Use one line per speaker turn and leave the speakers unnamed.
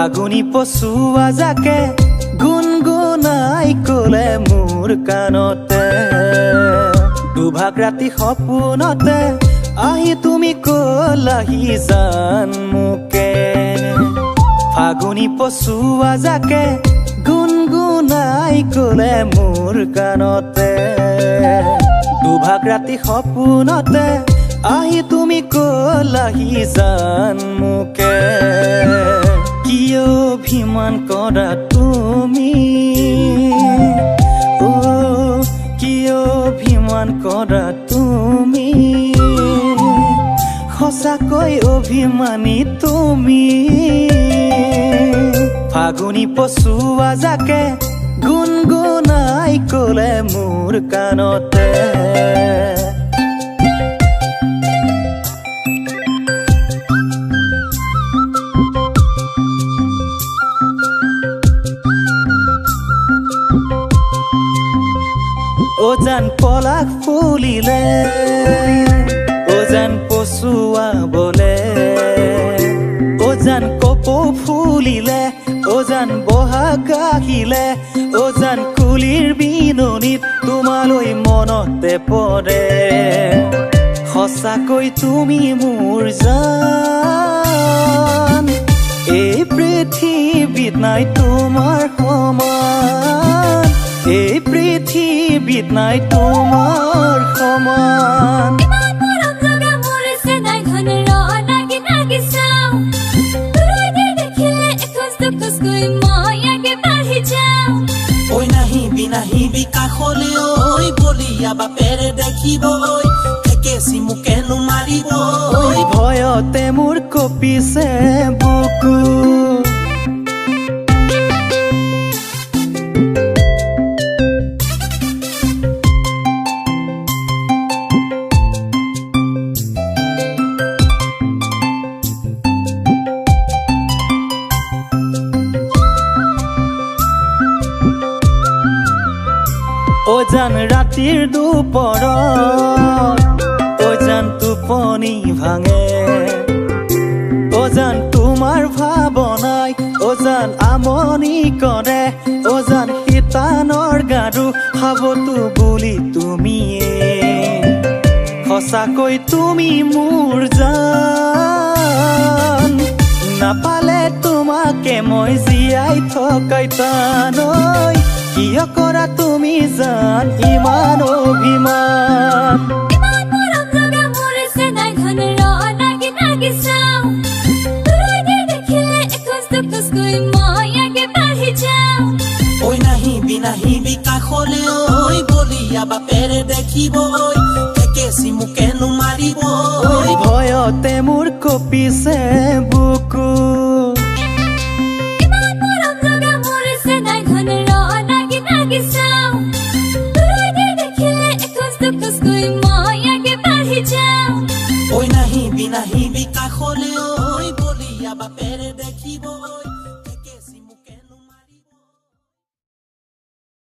ফাগুনি পচুৱা জাকে গুণগুণাই ক'লে মোৰ কাণতে দুভাগ ৰাতি সপোনতে আহি তুমি ক'লাহি জান মোকে ফাগুনি পচুৱা জাকে গুণগুণাই ক'লে মোৰ কাণতে দুভাগ ৰাতি সপোনতে আহি তুমি ক'লাহি জান মোকে কিয় অভিমান কৰা তুমি কিয় অভিমান কৰা তুমি সঁচাকৈ অভিমানী তুমি ফাগুনি পচুৱা জাকে গুণগুণাই ক'লে মোৰ কাণতে ওজান পলাক ফুলিলে ওজান পচুৱা বলে ওজান কপৌ ফুলিলে ওজান বহাগ আহিলে ওজান কুলিৰ বিননিত তোমালৈ মনতে পৰে সঁচাকৈ তুমি মোৰ জান এই পৃথিৱীত নাই তোমাৰ সমান এই পৃথিৱীত নাই তোমাৰ সমান
নাহিবি কাষলে ঐ বলিয়া বাপেৰে দেখিব ঐ কেঁচি মোকেনো মাৰিব
ভয়তে মোৰ কঁপিছে বুকু ওজান ৰাতিৰ দুপৰত ওজান টোপনি ভাঙে ওজান তোমাৰ ভাৱনাই ওজান আমনি কৰে ওজান শীতানৰ গাৰু খাবতো বুলি তুমিয়ে সঁচাকৈ তুমি মোৰ জান নাপালে তোমাকে মই জীয়াই থকাই টানৈ কিয় কৰা তুমি জান ইমান অভিমান
ঐ নাহিবি কাষলে ঐ বলিয়া বাপেৰে দেখিব ঐ কেঁচি মোকেনো মাৰিব
ভয়তে মোৰ কঁপিছে বুকু
নাহিবি কাষলে ঐ বলিয়া বাপেৰে দেখিব